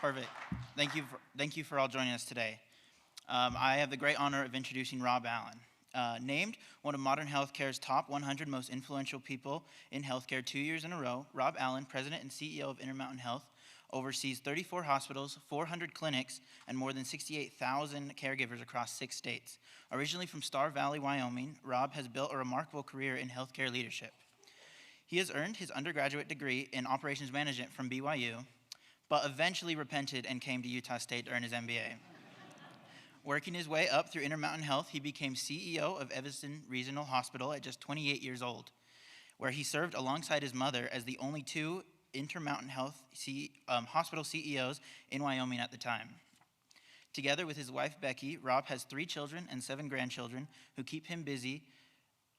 Perfect. Thank you for all joining us today. I have the great honor of introducing Rob Allen. Named one of modern healthcare's top 100 most influential people in healthcare 2 years in a row, Rob Allen, President and CEO of Intermountain Health, oversees 34 hospitals, 400 clinics, and more than 68,000 caregivers across 6 states. Originally from Star Valley, Wyoming, Rob has built a remarkable career in healthcare leadership. He has earned his undergraduate degree in operations management from BYU, but eventually repented and came to Utah State to earn his MBA. Working his way up through Intermountain Health, he became CEO of Evanston Regional Hospital at just 28 years old, where he served alongside his mother as the only 2 Intermountain Health hospital CEOs in Wyoming at the time. Together with his wife, Becky, Rob has 3 children and 7 grandchildren who keep him busy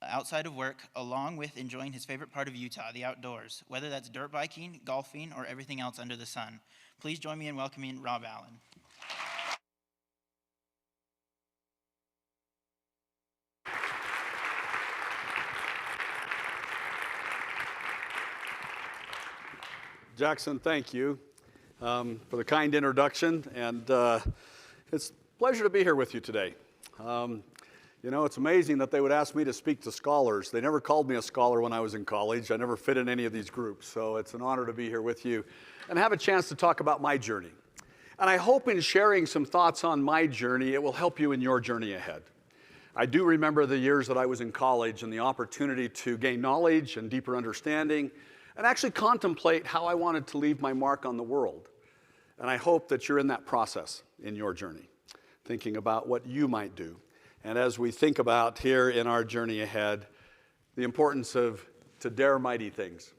outside of work, along with enjoying his favorite part of Utah, the outdoors, whether that's dirt biking, golfing, or everything else under the sun. Please join me in welcoming Rob Allen. Jackson, thank you for the kind introduction, and it's a pleasure to be here with you today. You know, it's amazing that they would ask me to speak to scholars. They never called me a scholar when I was in college. I never fit in any of these groups, so it's an honor to be here with you and have a chance to talk about my journey. And I hope in sharing some thoughts on my journey, it will help you in your journey ahead. I do remember the years that I was in college and the opportunity to gain knowledge and deeper understanding and actually contemplate how I wanted to leave my mark on the world. And I hope that you're in that process in your journey, thinking about what you might do. And as we think about here in our journey ahead, the importance of to dare mighty things.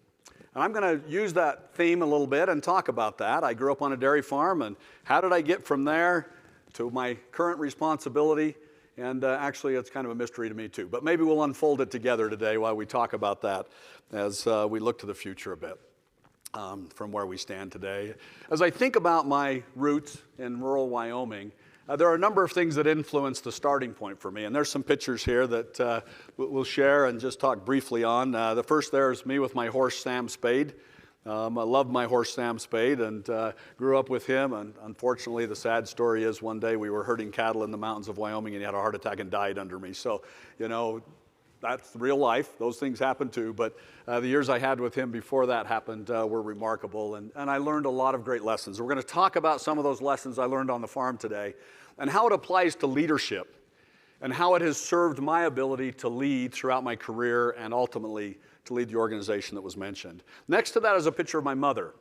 And I'm going to use that theme a little bit and talk about that. I grew up on a dairy farm, and how did I get from there to my current responsibility? And actually, it's kind of a mystery to me too. But maybe we'll unfold it together today while we talk about that as we look to the future a bit from where we stand today. As I think about my roots in rural Wyoming, there are a number of things that influence the starting point for me. And there's some pictures here that we'll share and just talk briefly on. The first there is me with my horse, Sam Spade. I love my horse, Sam Spade, and grew up with him. And unfortunately, the sad story is one day we were herding cattle in the mountains of Wyoming, and he had a heart attack and died under me. So, you know, that's real life. Those things happen too. But the years I had with him before that happened were remarkable. And I learned a lot of great lessons. We're going to talk about some of those lessons I learned on the farm today and how it applies to leadership and how it has served my ability to lead throughout my career and ultimately to lead the organization that was mentioned. Next to that is a picture of my mother.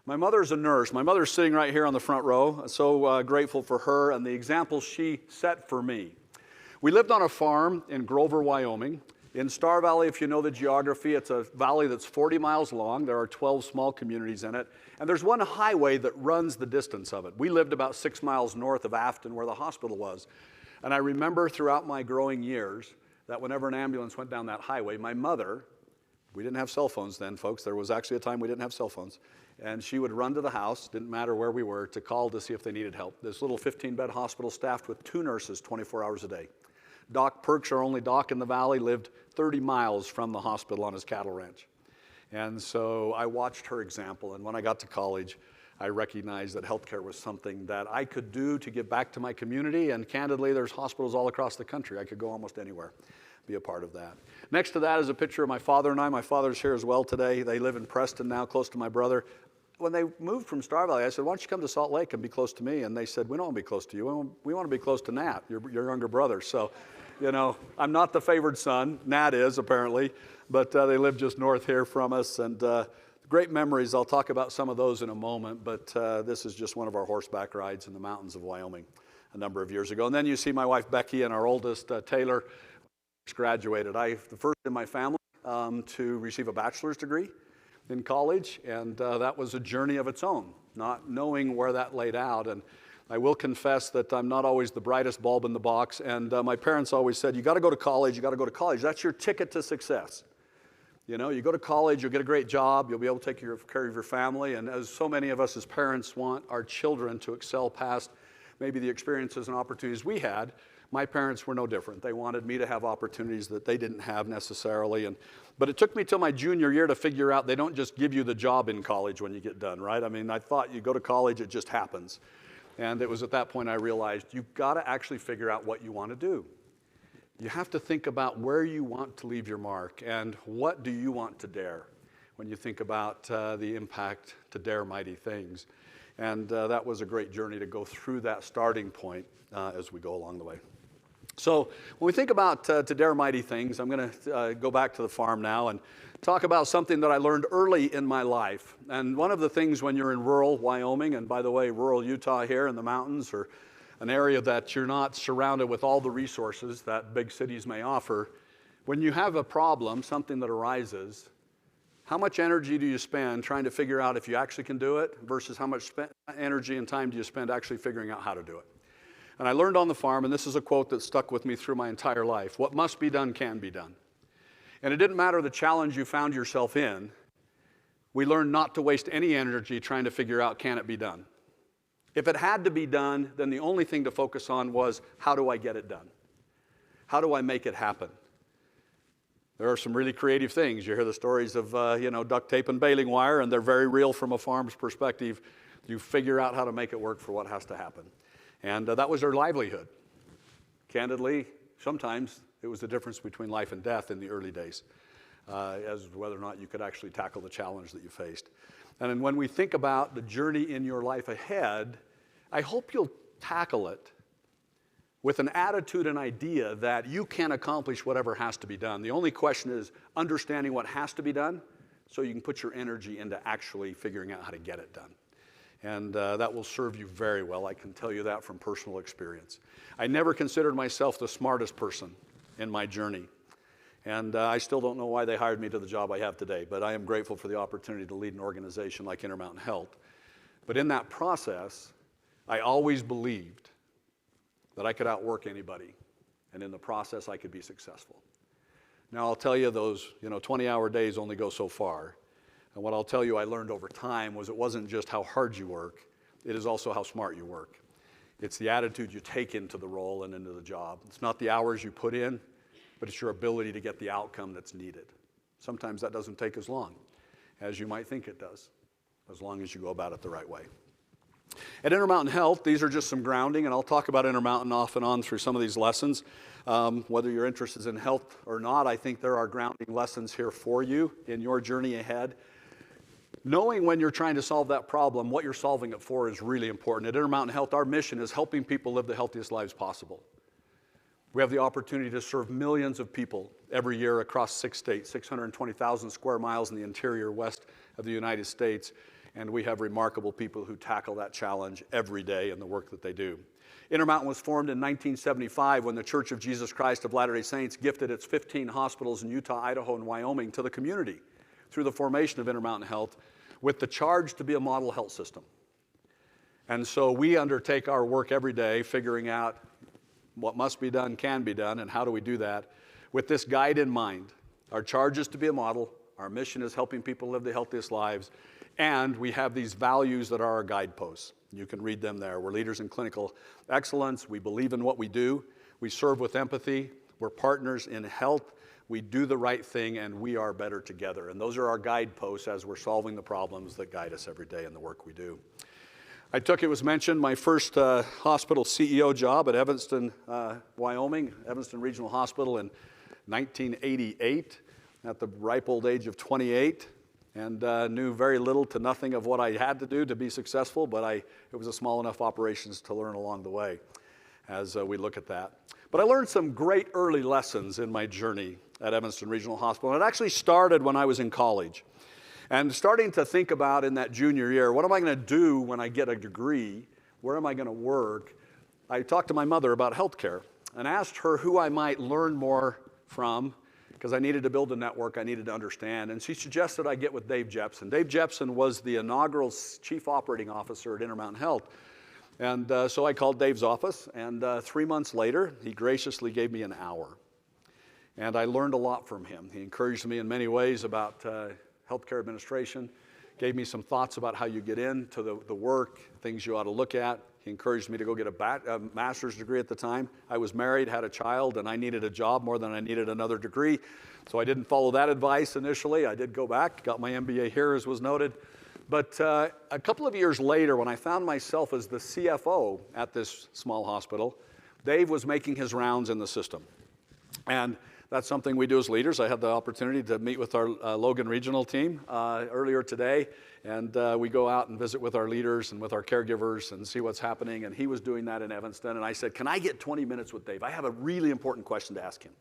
My mother is a nurse. My mother's sitting right here on the front row. I'm so grateful for her and the example she set for me. We lived on a farm in Grover, Wyoming. In Star Valley, if you know the geography, it's a valley that's 40 miles long. There are 12 small communities in it. And there's one highway that runs the distance of it. We lived about 6 miles north of Afton, where the hospital was. And I remember throughout my growing years that whenever an ambulance went down that highway, my mother, we didn't have cell phones then, folks. There was actually a time we didn't have cell phones. And she would run to the house, didn't matter where we were, to call to see if they needed help. This little 15-bed hospital staffed with 2 nurses 24 hours a day. Doc Perks, our only doc in the valley, lived 30 miles from the hospital on his cattle ranch. And so I watched her example, and when I got to college, I recognized that healthcare was something that I could do to give back to my community, and candidly, there's hospitals all across the country. I could go almost anywhere, be a part of that. Next to that is a picture of my father and I. My father's here as well today. They live in Preston now, close to my brother. When they moved from Star Valley, I said, why don't you come to Salt Lake and be close to me? And they said, we don't want to be close to you. We want to be close to Nat, your younger brother. So, you know, I'm not the favored son. Nat is, apparently. But they live just north here from us. And great memories. I'll talk about some of those in a moment. But this is just one of our horseback rides in the mountains of Wyoming a number of years ago. And then you see my wife, Becky, and our oldest, Taylor, graduated. I'm the first in my family to receive a bachelor's degree in college, and that was a journey of its own, not knowing where that laid out. And I will confess that I'm not always the brightest bulb in the box, and my parents always said, you got to go to college, you got to go to college. That's your ticket to success. You know, you go to college, you'll get a great job, you'll be able to take care of your family, and as so many of us as parents want our children to excel past maybe the experiences and opportunities we had, my parents were no different. They wanted me to have opportunities that they didn't have necessarily. But it took me till my junior year to figure out they don't just give you the job in college when you get done, right? I mean, I thought you go to college, it just happens. And it was at that point I realized you've got to actually figure out what you want to do. You have to think about where you want to leave your mark and what do you want to dare when you think about the impact to dare mighty things. And that was a great journey to go through that starting point as we go along the way. So when we think about to dare mighty things, I'm going to go back to the farm now and talk about something that I learned early in my life. And one of the things when you're in rural Wyoming, and by the way, rural Utah here in the mountains, or an area that you're not surrounded with all the resources that big cities may offer, when you have a problem, something that arises, how much energy do you spend trying to figure out if you actually can do it versus how much energy and time do you spend actually figuring out how to do it? And I learned on the farm, and this is a quote that stuck with me through my entire life: what must be done can be done. And it didn't matter the challenge you found yourself in, we learned not to waste any energy trying to figure out, can it be done? If it had to be done, then the only thing to focus on was, how do I get it done? How do I make it happen? There are some really creative things. You hear the stories of duct tape and baling wire, and they're very real from a farm's perspective. You figure out how to make it work for what has to happen. And that was their livelihood. Candidly, sometimes it was the difference between life and death in the early days, as whether or not you could actually tackle the challenge that you faced. And then when we think about the journey in your life ahead, I hope you'll tackle it with an attitude and idea that you can accomplish whatever has to be done. The only question is understanding what has to be done so you can put your energy into actually figuring out how to get it done. And that will serve you very well. I can tell you that from personal experience. I never considered myself the smartest person in my journey. And I still don't know why they hired me to the job I have today, but I am grateful for the opportunity to lead an organization like Intermountain Health. But in that process, I always believed that I could outwork anybody, and in the process, I could be successful. Now, I'll tell you those 20-hour days only go so far. And what I'll tell you I learned over time was it wasn't just how hard you work, it is also how smart you work. It's the attitude you take into the role and into the job. It's not the hours you put in, but it's your ability to get the outcome that's needed. Sometimes that doesn't take as long as you might think it does, as long as you go about it the right way. At Intermountain Health, these are just some grounding, and I'll talk about Intermountain off and on through some of these lessons. Whether you're interested in health or not, I think there are grounding lessons here for you in your journey ahead. Knowing when you're trying to solve that problem, what you're solving it for is really important. At Intermountain Health, our mission is helping people live the healthiest lives possible. We have the opportunity to serve millions of people every year across 6 states, 620,000 square miles in the interior west of the United States, and we have remarkable people who tackle that challenge every day in the work that they do. Intermountain was formed in 1975 when the Church of Jesus Christ of Latter-day Saints gifted its 15 hospitals in Utah, Idaho, and Wyoming to the community through the formation of Intermountain Health with the charge to be a model health system. And so we undertake our work every day figuring out what must be done can be done, and how do we do that with this guide in mind. Our charge is to be a model. Our mission is helping people live the healthiest lives. And we have these values that are our guideposts. You can read them there. We're leaders in clinical excellence. We believe in what we do. We serve with empathy. We're partners in health. We do the right thing, and we are better together. And those are our guideposts as we're solving the problems that guide us every day in the work we do. I took, it was mentioned, my first hospital CEO job at Evanston, Wyoming, Evanston Regional Hospital in 1988 at the ripe old age of 28. And knew very little to nothing of what I had to do to be successful, but it was a small enough operations to learn along the way as we look at that. But I learned some great early lessons in my journey at Evanston Regional Hospital. And it actually started when I was in college. And starting to think about in that junior year, what am I going to do when I get a degree? Where am I going to work? I talked to my mother about healthcare and asked her who I might learn more from, because I needed to build a network, I needed to understand. And she suggested I get with Dave Jepson. Dave Jepson was the inaugural chief operating officer at Intermountain Health. And so I called Dave's office, and 3 months later, he graciously gave me an hour. And I learned a lot from him. He encouraged me in many ways about healthcare administration, gave me some thoughts about how you get into the work, things you ought to look at. He encouraged me to go get a master's degree at the time. I was married, had a child, and I needed a job more than I needed another degree. So I didn't follow that advice initially. I did go back, got my MBA here, as was noted. But a couple of years later, when I found myself as the CFO at this small hospital, Dave was making his rounds in the system. And that's something we do as leaders. I had the opportunity to meet with our Logan regional team earlier today, and we go out and visit with our leaders and with our caregivers and see what's happening. And he was doing that in Evanston, and I said, can I get 20 minutes with Dave? I have a really important question to ask him.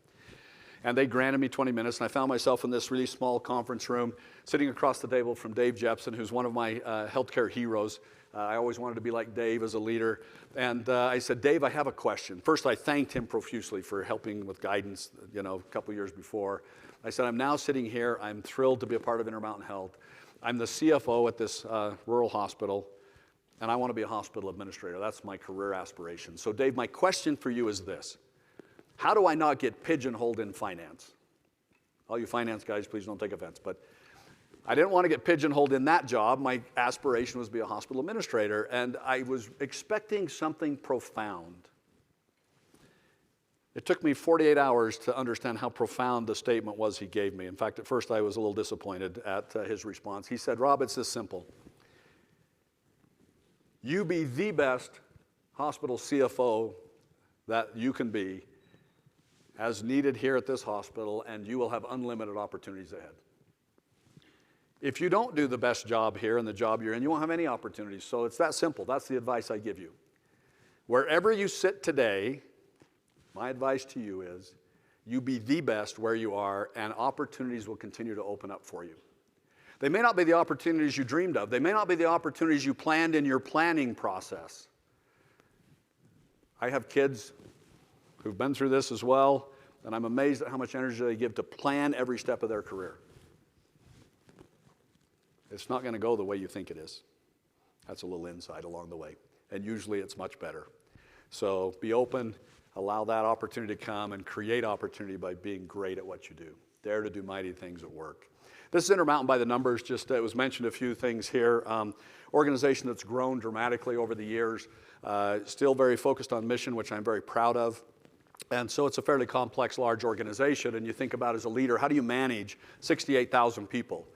And they granted me 20 minutes, and I found myself in this really small conference room, sitting across the table from Dave Jepson, who's one of my healthcare heroes. I always wanted to be like Dave as a leader. And I said, Dave, I have a question. First, I thanked him profusely for helping with guidance, a couple years before. I said, I'm now sitting here. I'm thrilled to be a part of Intermountain Health. I'm the CFO at this rural hospital, and I want to be a hospital administrator. That's my career aspiration. So, Dave, my question for you is this. How do I not get pigeonholed in finance? All you finance guys, please don't take offense, but I didn't want to get pigeonholed in that job. My aspiration was to be a hospital administrator, and I was expecting something profound. It took me 48 hours to understand how profound the statement was he gave me. In fact, at first I was a little disappointed at his response. He said, Rob, it's this simple. You be the best hospital CFO that you can be as needed here at this hospital, and you will have unlimited opportunities ahead. If you don't do the best job here in the job you're in, you won't have any opportunities. So it's that simple. That's the advice I give you. Wherever you sit today, my advice to you is you be the best where you are, and opportunities will continue to open up for you. They may not be the opportunities you dreamed of. They may not be the opportunities you planned in your planning process. I have kids who've been through this as well, and I'm amazed at how much energy they give to plan every step of their career. It's not going to go the way you think it is. That's a little insight along the way. And usually it's much better. So be open, allow that opportunity to come, and create opportunity by being great at what you do. Dare to do mighty things at work. This is Intermountain by the numbers. Just it was mentioned a few things here. Organization that's grown dramatically over the years. Still very focused on mission, which I'm very proud of. And so it's a fairly complex, large organization. And you think about as a leader, how do you manage 68,000 people?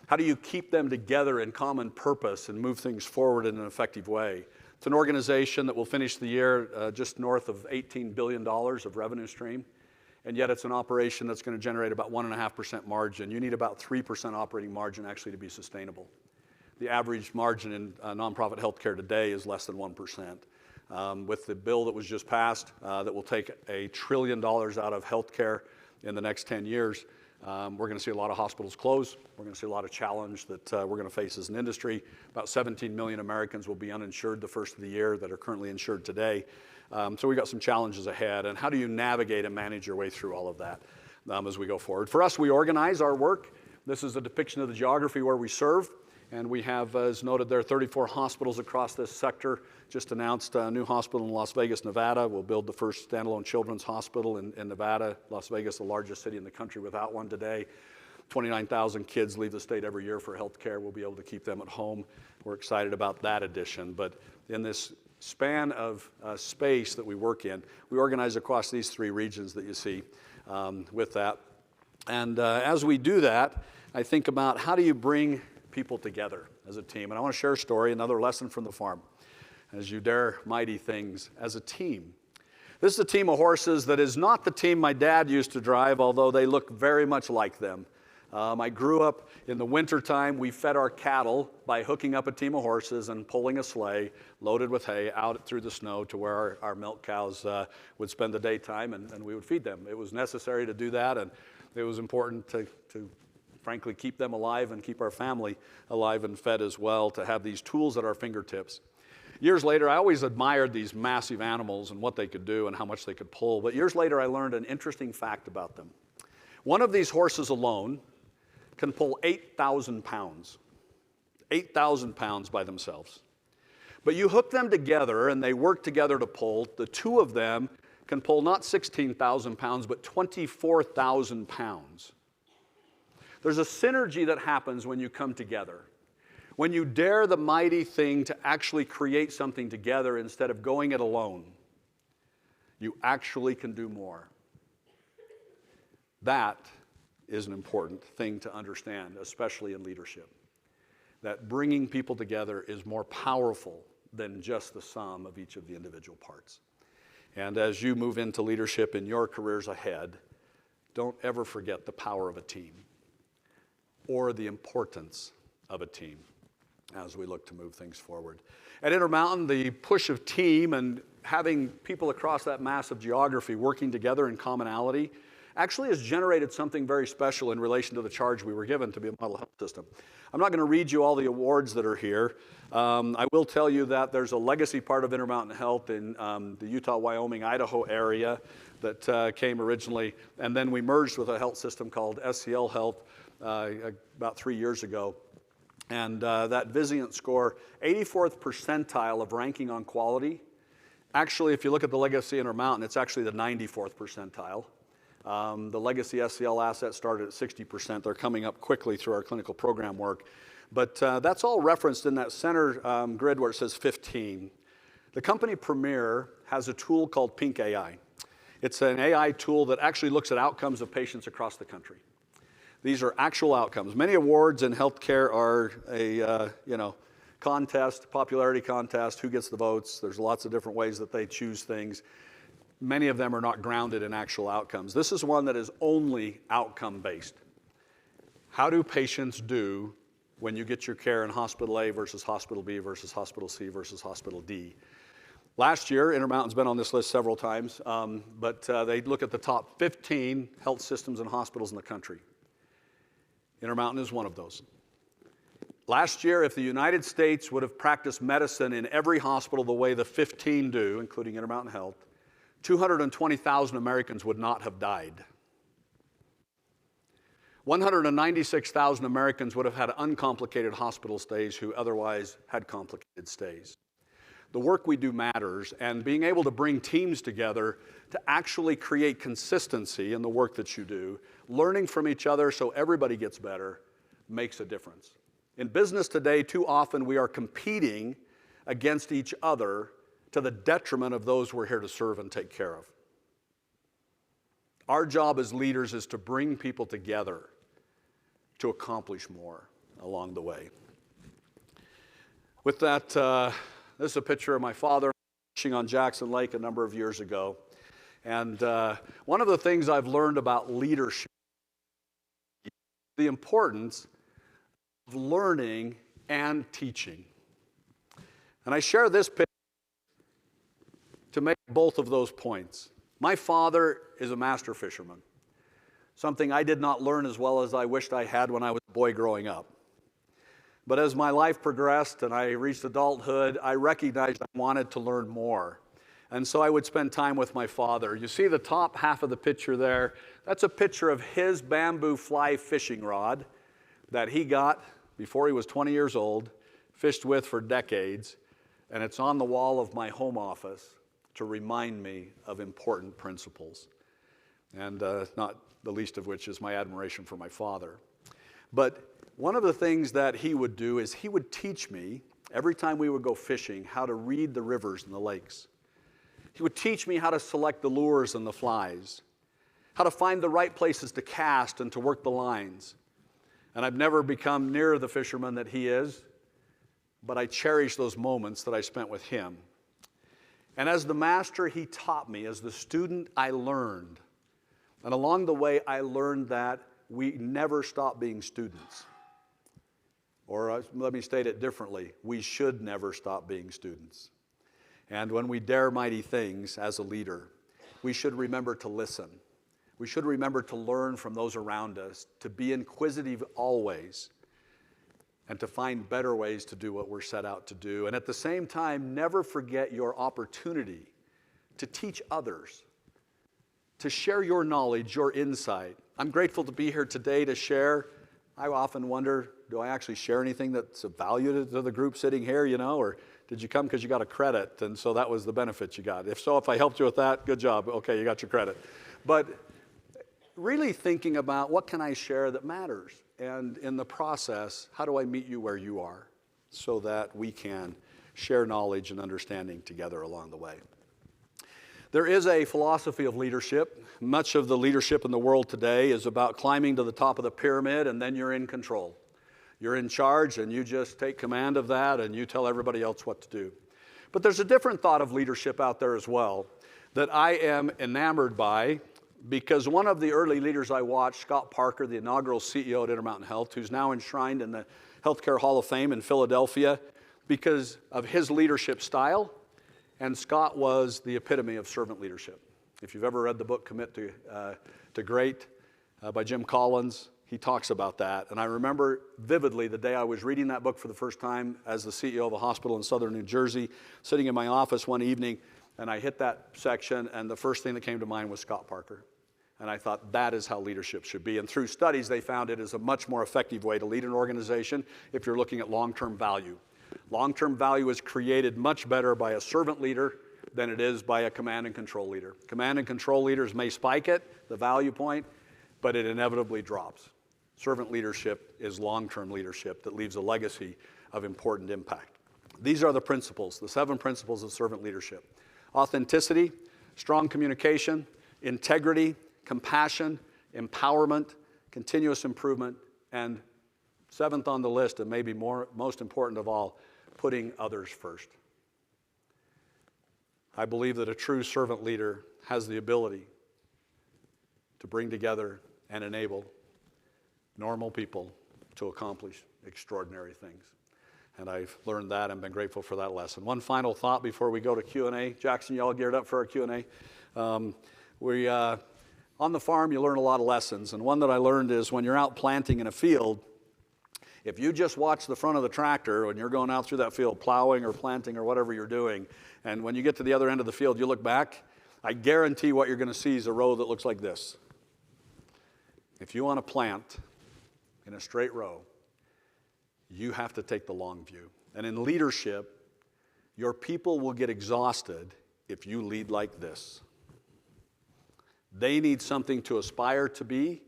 How do you keep them together in common purpose and move things forward in an effective way? It's an organization that will finish the year just north of $18 billion of revenue stream, and yet it's an operation that's going to generate about 1.5% margin. You need about 3% operating margin actually to be sustainable. The average margin in nonprofit healthcare today is less than 1%. With the bill that was just passed that will take $1 trillion out of healthcare in the next 10 years, we're going to see a lot of hospitals close. We're going to see a lot of challenge that we're going to face as an industry. About 17 million Americans will be uninsured the first of the year that are currently insured today. So we've got some challenges ahead. And how do you navigate and manage your way through all of that as we go forward? For us, we organize our work. This is a depiction of the geography where we serve. And we have, as noted there, 34 hospitals across this sector. Just announced a new hospital in Las Vegas, Nevada. We'll build the first standalone children's hospital in Nevada. Las Vegas, the largest city in the country without one today. 29,000 kids leave the state every year for health care. We'll be able to keep them at home. We're excited about that addition. But in this span of space that we work in, we organize across these three regions that you see with that. And as we do that, I think about how do you bring people together as a team. And I want to share a story, another lesson from the farm. As you dare mighty things as a team. This is a team of horses that is not the team my dad used to drive, although they look very much like them. I grew up in the wintertime. We fed our cattle by hooking up a team of horses and pulling a sleigh loaded with hay out through the snow to where our milk cows would spend the daytime, and we would feed them. It was necessary to do that, and it was important to frankly keep them alive and keep our family alive and fed as well, to have these tools at our fingertips. Years later, I always admired these massive animals and what they could do and how much they could pull. But years later, I learned an interesting fact about them. One of these horses alone can pull 8,000 pounds. 8,000 pounds by themselves. But you hook them together and they work together to pull. The two of them can pull not 16,000 pounds, but 24,000 pounds. There's a synergy that happens when you come together. when you dare the mighty thing to actually create something together instead of going it alone, you actually can do more. That is an important thing to understand, especially in leadership. That bringing people together is more powerful than just the sum of each of the individual parts. And as you move into leadership in your careers ahead, don't ever forget the power of a team or the importance of a team as we look to move things forward. At Intermountain, the push of team and having people across that massive geography working together in commonality actually has generated something very special in relation to the charge we were given to be a model health system. I'm not going to read you all the awards that are here. I will tell you that there's a legacy part of Intermountain Health in the Utah, Wyoming, Idaho area that came originally, and then we merged with a health system called SCL Health about 3 years ago. And that Vizient score, 84th percentile of ranking on quality. Actually, if you look at the legacy Intermountain, it's actually the 94th percentile. The legacy SCL assets started at 60%. They're coming up quickly through our clinical program work. But that's all referenced in that center grid where it says 15. The company Premier has a tool called Pink AI. It's an AI tool that actually looks at outcomes of patients across the country. These are actual outcomes. Many awards in healthcare are a contest, popularity contest, who gets the votes. There's lots of different ways that they choose things. Many of them are not grounded in actual outcomes. This is one that is only outcome-based. How do patients do when you get your care in Hospital A versus Hospital B versus Hospital C versus Hospital D? Last year, Intermountain's been on this list several times, but they look at the top 15 health systems and hospitals in the country. Intermountain is one of those. Last year, if the United States would have practiced medicine in every hospital the way the 15 do, including Intermountain Health, 220,000 Americans would not have died. 196,000 Americans would have had uncomplicated hospital stays who otherwise had complicated stays. The work we do matters, and being able to bring teams together to actually create consistency in the work that you do, learning from each other so everybody gets better, makes a difference. In business today, too often we are competing against each other to the detriment of those we're here to serve and take care of. Our job as leaders is to bring people together to accomplish more along the way. With that, this is a picture of my father fishing on Jackson Lake a number of years ago. And one of the things I've learned about leadership is the importance of learning and teaching. And I share this picture to make both of those points. My father is a master fisherman, something I did not learn as well as I wished I had when I was a boy growing up. But as my life progressed and I reached adulthood, I recognized I wanted to learn more. And so I would spend time with my father. You see the top half of the picture there? That's a picture of his bamboo fly fishing rod that he got before he was 20 years old, fished with for decades, and it's on the wall of my home office to remind me of important principles. And not the least of which is my admiration for my father. But one of the things that he would do is he would teach me, every time we would go fishing, how to read the rivers and the lakes. He would teach me how to select the lures and the flies, how to find the right places to cast and to work the lines. And I've never become near the fisherman that he is, but I cherish those moments that I spent with him. And as the master, he taught me. As the student, I learned. And along the way, I learned that we never stop being students. Or let me state it differently. We should never stop being students. And when we dare mighty things as a leader, we should remember to listen. We should remember to learn from those around us, to be inquisitive always, and to find better ways to do what we're set out to do. And at the same time, never forget your opportunity to teach others, to share your knowledge, your insight. I'm grateful to be here today to share. I often wonder, do I actually share anything that's of value to the group sitting here, or did you come because you got a credit, and so that was the benefit you got? If so, if I helped you with that, good job. Okay, you got your credit. But really thinking about what can I share that matters? And in the process, how do I meet you where you are? so that we can share knowledge and understanding together along the way. There is a philosophy of leadership. Much of the leadership in the world today is about climbing to the top of the pyramid and then you're in control. You're in charge and you just take command of that and you tell everybody else what to do. But there's a different thought of leadership out there as well that I am enamored by, because one of the early leaders I watched, Scott Parker, the inaugural CEO at Intermountain Health, who's now enshrined in the Healthcare Hall of Fame in Philadelphia because of his leadership style, and Scott was the epitome of servant leadership. If you've ever read the book Commit to Great by Jim Collins, he talks about that. And I remember vividly the day I was reading that book for the first time as the CEO of a hospital in southern New Jersey, sitting in my office one evening, and I hit that section, and the first thing that came to mind was Scott Parker. And I thought, that is how leadership should be. And through studies, they found it is a much more effective way to lead an organization if you're looking at long-term value. Long-term value is created much better by a servant leader than it is by a command and control leader. Command and control leaders may spike it, the value point, but it inevitably drops. Servant leadership is long-term leadership that leaves a legacy of important impact. These are the principles, the 7 principles of servant leadership. Authenticity, strong communication, integrity, compassion, empowerment, continuous improvement, and 7th on the list, and maybe most important of all, putting others first. I believe that a true servant leader has the ability to bring together and enable normal people to accomplish extraordinary things. And I've learned that and been grateful for that lesson. One final thought before we go to Q&A. Jackson, you all geared up for our Q&A? On the farm, you learn a lot of lessons. And one that I learned is when you're out planting in a field, if you just watch the front of the tractor when you're going out through that field, plowing or planting or whatever you're doing, and when you get to the other end of the field, you look back, I guarantee what you're going to see is a row that looks like this. If you want to plant in a straight row, you have to take the long view. And in leadership, your people will get exhausted if you lead like this. They need something to aspire to be.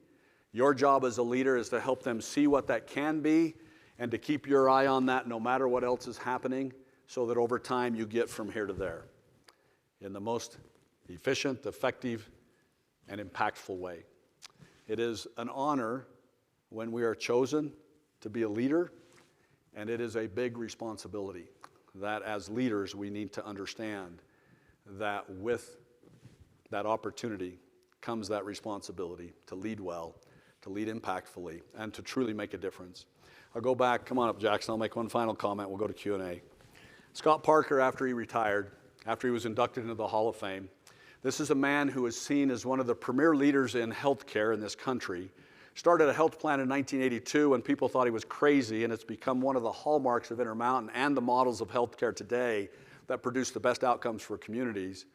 Your job as a leader is to help them see what that can be and to keep your eye on that no matter what else is happening, so that over time you get from here to there in the most efficient, effective, and impactful way. It is an honor when we are chosen to be a leader, and it is a big responsibility that as leaders we need to understand that with that opportunity comes that responsibility to lead well, to lead impactfully, and to truly make a difference. I'll go back. Come on up, Jackson. I'll make one final comment. We'll go to Q&A. Scott Parker, after he retired, after he was inducted into the Hall of Fame, this is a man who is seen as one of the premier leaders in healthcare in this country. Started a health plan in 1982 when people thought he was crazy, and it's become one of the hallmarks of Intermountain and the models of healthcare today that produce the best outcomes for communities.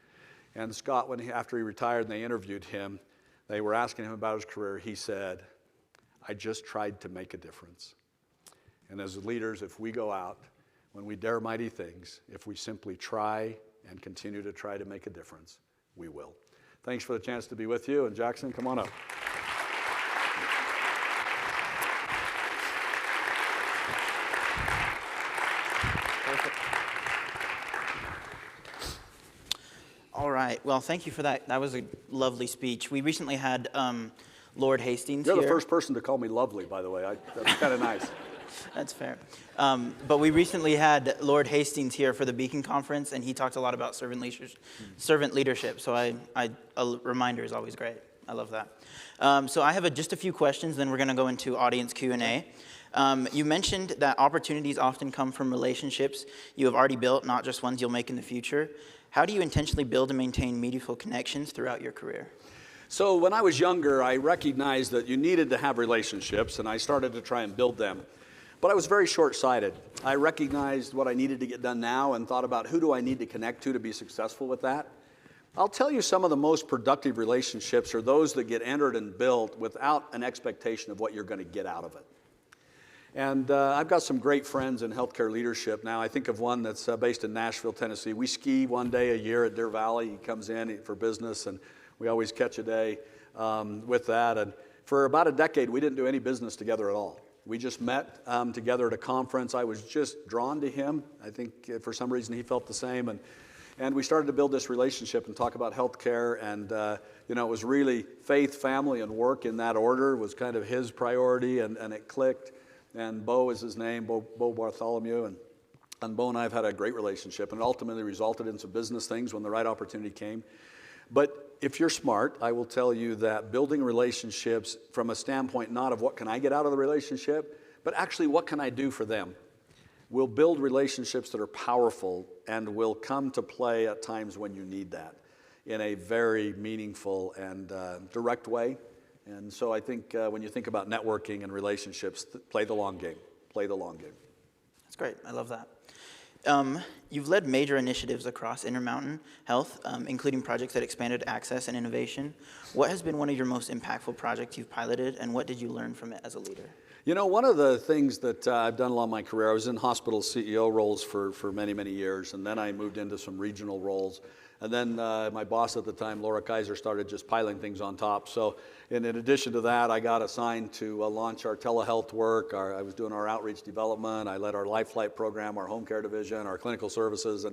And Scott, after he retired and they interviewed him, they were asking him about his career. He said, I just tried to make a difference. And as leaders, if we go out, when we dare mighty things, if we simply try and continue to try to make a difference, we will. Thanks for the chance to be with you. And Jackson, come on up. All right. Well, thank you for that. That was a lovely speech. We recently had Lord Hastings here. You're the first person to call me lovely, by the way. That's kind of nice. That's fair. But we recently had Lord Hastings here for the Beacon Conference, and he talked a lot about servant leadership. So a reminder is always great. I love that. So I have just a few questions, then we're going to go into audience Q&A. You mentioned that opportunities often come from relationships you have already built, not just ones you'll make in the future. How do you intentionally build and maintain meaningful connections throughout your career? So when I was younger, I recognized that you needed to have relationships, and I started to try and build them. But I was very short-sighted. I recognized what I needed to get done now and thought about who do I need to connect to be successful with that. I'll tell you some of the most productive relationships are those that get entered and built without an expectation of what you're going to get out of it. And I've got some great friends in healthcare leadership now. I think of one that's based in Nashville, Tennessee. We ski one day a year at Deer Valley. He comes in for business, and we always catch a day with that. And for about a decade, we didn't do any business together at all. We just met together at a conference. I was just drawn to him. I think for some reason he felt the same. And we started to build this relationship and talk about healthcare. And, it was really faith, family, and work in that order was kind of his priority. And it clicked. And Bo is his name, Bo Bartholomew. And Bo and I have had a great relationship. And it ultimately resulted in some business things when the right opportunity came. But if you're smart, I will tell you that building relationships from a standpoint not of what can I get out of the relationship, but actually what can I do for them, will build relationships that are powerful and will come to play at times when you need that in a very meaningful and direct way. And so I think when you think about networking and relationships, play the long game. Play the long game. That's great. I love that. You've led major initiatives across Intermountain Health, including projects that expanded access and innovation. What has been one of your most impactful projects you've piloted, and what did you learn from it as a leader? One of the things that I've done along my career, I was in hospital CEO roles for many, many years, and then I moved into some regional roles. And then my boss at the time, Laura Kaiser, started just piling things on top. So in addition to that, I got assigned to launch our telehealth work. I was doing our outreach development. I led our Life Flight program, our home care division, our clinical services,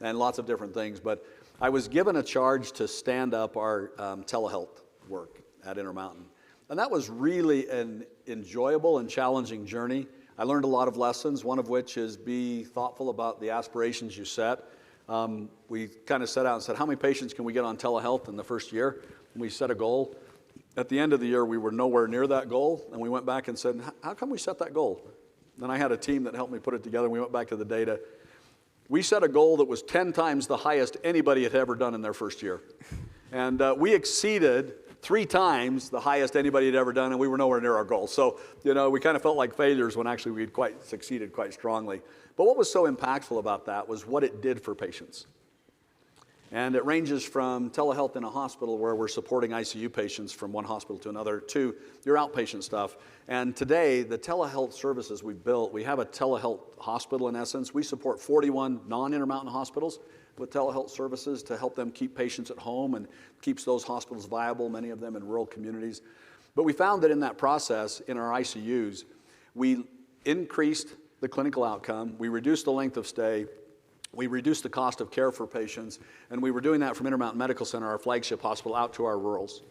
and lots of different things. But I was given a charge to stand up our telehealth work at Intermountain. And that was really an enjoyable and challenging journey. I learned a lot of lessons, one of which is be thoughtful about the aspirations you set. We kind of set out and said, how many patients can we get on telehealth in the first year? And we set a goal. At the end of the year, we were nowhere near that goal. And we went back and said, how come we set that goal? Then I had a team that helped me put it together. And we went back to the data. We set a goal that was 10 times the highest anybody had ever done in their first year. And we exceeded 3 times the highest anybody had ever done, and we were nowhere near our goal. So, we kind of felt like failures when actually we had succeeded quite strongly. But what was so impactful about that was what it did for patients. And it ranges from telehealth in a hospital where we're supporting ICU patients from one hospital to another to your outpatient stuff. And today, the telehealth services we built, we have a telehealth hospital in essence. We support 41 non-Intermountain hospitals with telehealth services to help them keep patients at home and keeps those hospitals viable, many of them in rural communities. But we found that in that process, in our ICUs, we increased the clinical outcome, we reduced the length of stay, we reduced the cost of care for patients, and we were doing that from Intermountain Medical Center, our flagship hospital, out to our rurals.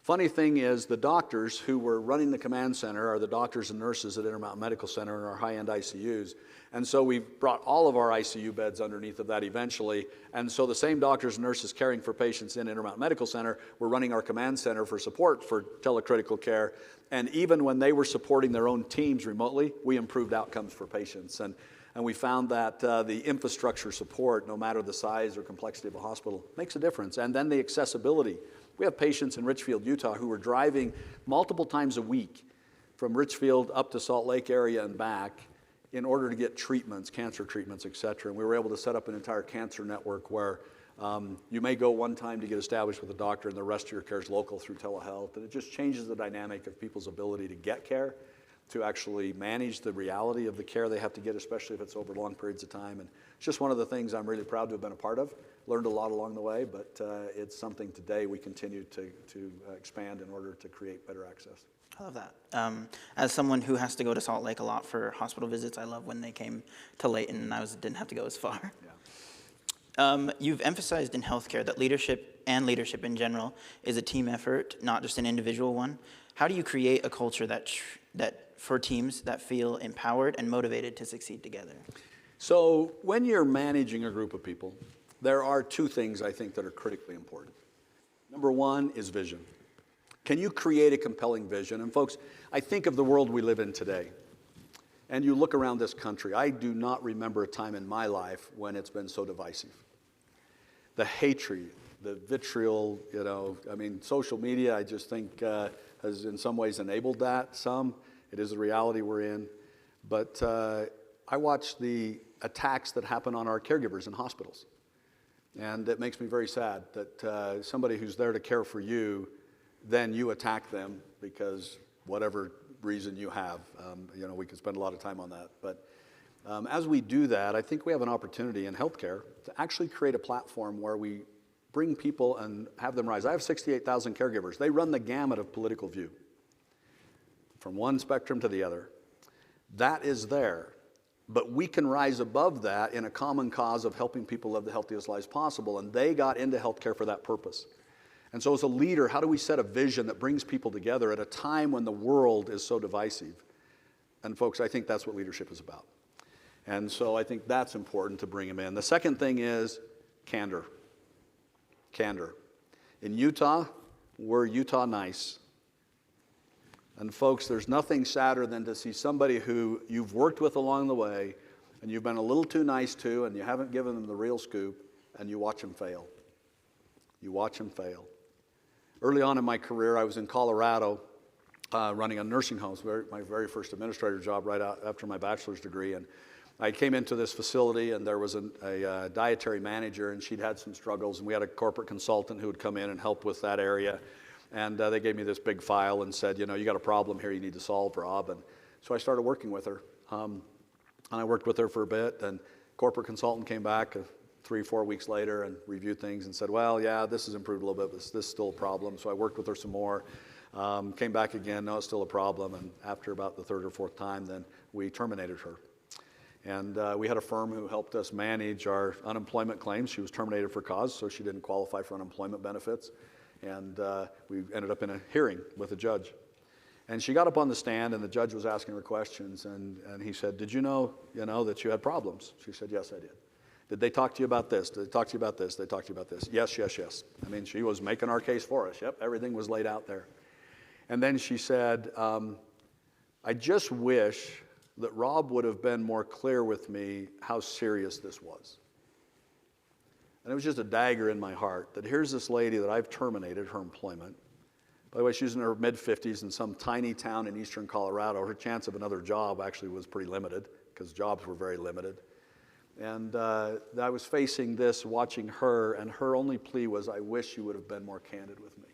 Funny thing is, the doctors who were running the command center are the doctors and nurses at Intermountain Medical Center in our high-end ICUs. And so we brought all of our ICU beds underneath of that eventually. And so the same doctors and nurses caring for patients in Intermountain Medical Center were running our command center for support for telecritical care. And even when they were supporting their own teams remotely, we improved outcomes for patients. And we found that the infrastructure support, no matter the size or complexity of a hospital, makes a difference. And then the accessibility. We have patients in Richfield, Utah, who are driving multiple times a week from Richfield up to Salt Lake area and back in order to get treatments, cancer treatments, et cetera. And we were able to set up an entire cancer network where you may go one time to get established with a doctor and the rest of your care is local through telehealth. And it just changes the dynamic of people's ability to get care, to actually manage the reality of the care they have to get, especially if it's over long periods of time. And it's just one of the things I'm really proud to have been a part of. Learned a lot along the way, but it's something today we continue to expand in order to create better access. I love that. As someone who has to go to Salt Lake a lot for hospital visits, I love when they came to Layton and I didn't have to go as far. Yeah. You've emphasized in healthcare that leadership in general is a team effort, not just an individual one. How do you create a culture that for teams that feel empowered and motivated to succeed together? So when you're managing a group of people, there are 2 things I think that are critically important. Number 1 is vision. Can you create a compelling vision? And folks, I think of the world we live in today, and you look around this country, I do not remember a time in my life when it's been so divisive. The hatred, the vitriol, social media, I just think has in some ways enabled that. It is the reality we're in. But I watch the attacks that happen on our caregivers in hospitals. And it makes me very sad that somebody who's there to care for you, then you attack them because whatever reason you have. We could spend a lot of time on that. But as we do that, I think we have an opportunity in healthcare to actually create a platform where we bring people and have them rise. I have 68,000 caregivers. They run the gamut of political view. from one spectrum to the other. That is there. But we can rise above that in a common cause of helping people live the healthiest lives possible. And they got into healthcare for that purpose. And so as a leader, how do we set a vision that brings people together at a time when the world is so divisive? And folks, I think that's what leadership is about. And so I think that's important to bring them in. The second thing is candor. Candor. In Utah, we're Utah nice. And folks, there's nothing sadder than to see somebody who you've worked with along the way and you've been a little too nice to and you haven't given them the real scoop and you watch them fail. You watch them fail. Early on in my career, I was in Colorado running a nursing home, my very first administrator job right out after my bachelor's degree. And I came into this facility and there was a dietary manager and she'd had some struggles and we had a corporate consultant who would come in and help with that area. And they gave me this big file and said, you got a problem here you need to solve, Rob. And so I started working with her. And I worked with her for a bit. And corporate consultant came back 3-4 weeks later and reviewed things and said, well, yeah, this has improved a little bit, but this is still a problem. So I worked with her some more. Came back again, no, it's still a problem. And after about the third or fourth time, then we terminated her. And we had a firm who helped us manage our unemployment claims. She was terminated for cause, so she didn't qualify for unemployment benefits. And we ended up in a hearing with a judge. And she got up on the stand, and the judge was asking her questions. And he said, did you know that you had problems? She said, yes, I did. Did they talk to you about this? Did they talk to you about this? Did they talk to you about this? Yes, yes, yes. I mean, she was making our case for us. Yep, everything was laid out there. And then she said, I just wish that Rob would have been more clear with me how serious this was. And it was just a dagger in my heart that here's this lady that I've terminated her employment. By the way, she was in her mid-50s in some tiny town in eastern Colorado. Her chance of another job actually was pretty limited because jobs were very limited. And I was facing this, watching her, and her only plea was, I wish you would have been more candid with me.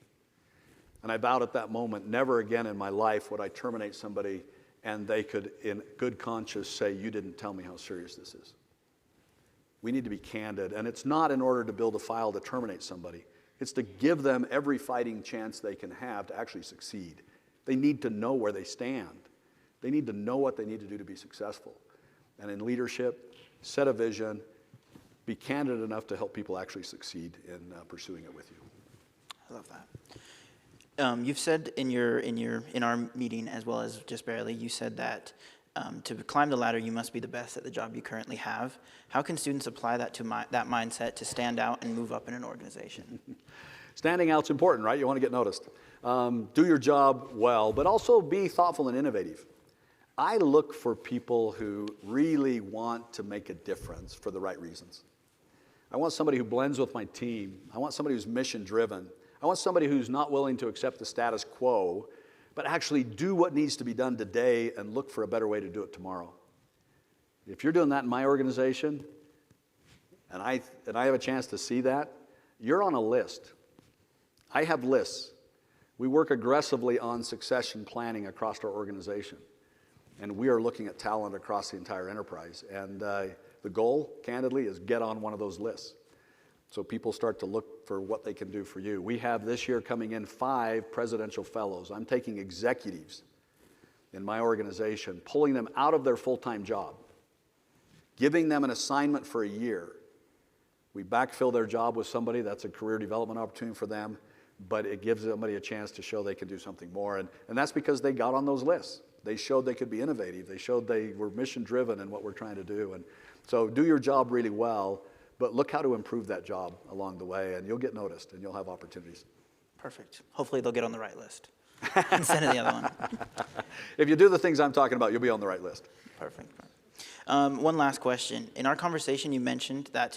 And I vowed at that moment, never again in my life would I terminate somebody and they could, in good conscience, say, you didn't tell me how serious this is. We need to be candid, and it's not in order to build a file to terminate somebody. It's to give them every fighting chance they can have to actually succeed. They need to know where they stand. They need to know what they need to do to be successful. And in leadership, set a vision, be candid enough to help people actually succeed in pursuing it with you. I love that. You've said in our meeting, as well as just barely, you said that to climb the ladder, you must be the best at the job you currently have. How can students apply that to that mindset to stand out and move up in an organization? Standing out's important, right? You want to get noticed. Do your job well, but also be thoughtful and innovative. I look for people who really want to make a difference for the right reasons. I want somebody who blends with my team. I want somebody who's mission-driven. I want somebody who's not willing to accept the status quo, but actually do what needs to be done today and look for a better way to do it tomorrow. If you're doing that in my organization, and I have a chance to see that, you're on a list. I have lists. We work aggressively on succession planning across our organization, and we are looking at talent across the entire enterprise. And the goal, candidly, is get on one of those lists. So people start to look for what they can do for you. We have this year coming in 5 presidential fellows. I'm taking executives in my organization, pulling them out of their full-time job, giving them an assignment for a year. We backfill their job with somebody. That's a career development opportunity for them, but it gives somebody a chance to show they can do something more. And that's because they got on those lists. They showed they could be innovative. They showed they were mission-driven in what we're trying to do. And so do your job really well, but look how to improve that job along the way, and you'll get noticed, and you'll have opportunities. Perfect. Hopefully they'll get on the right list instead of the other one. If you do the things I'm talking about, you'll be on the right list. Perfect. One last question. In our conversation, you mentioned that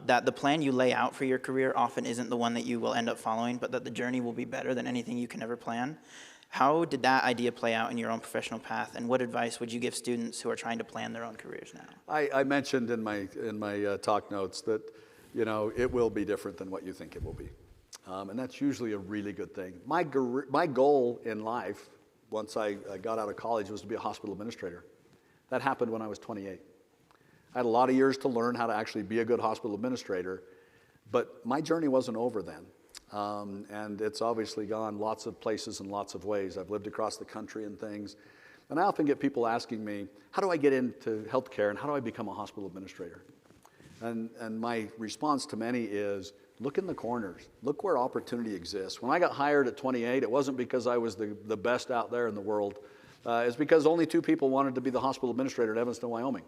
that the plan you lay out for your career often isn't the one that you will end up following, but that the journey will be better than anything you can ever plan. How did that idea play out in your own professional path, and what advice would you give students who are trying to plan their own careers now? I mentioned in my talk notes that it will be different than what you think it will be, and that's usually a really good thing. My goal in life, once I got out of college, was to be a hospital administrator. That happened when I was 28. I had a lot of years to learn how to actually be a good hospital administrator, but my journey wasn't over then. And it's obviously gone lots of places and lots of ways. I've lived across the country and things. And I often get people asking me, how do I get into healthcare and how do I become a hospital administrator? And my response to many is, look in the corners. Look where opportunity exists. When I got hired at 28, it wasn't because I was the best out there in the world. It's because only 2 people wanted to be the hospital administrator at Evanston, Wyoming.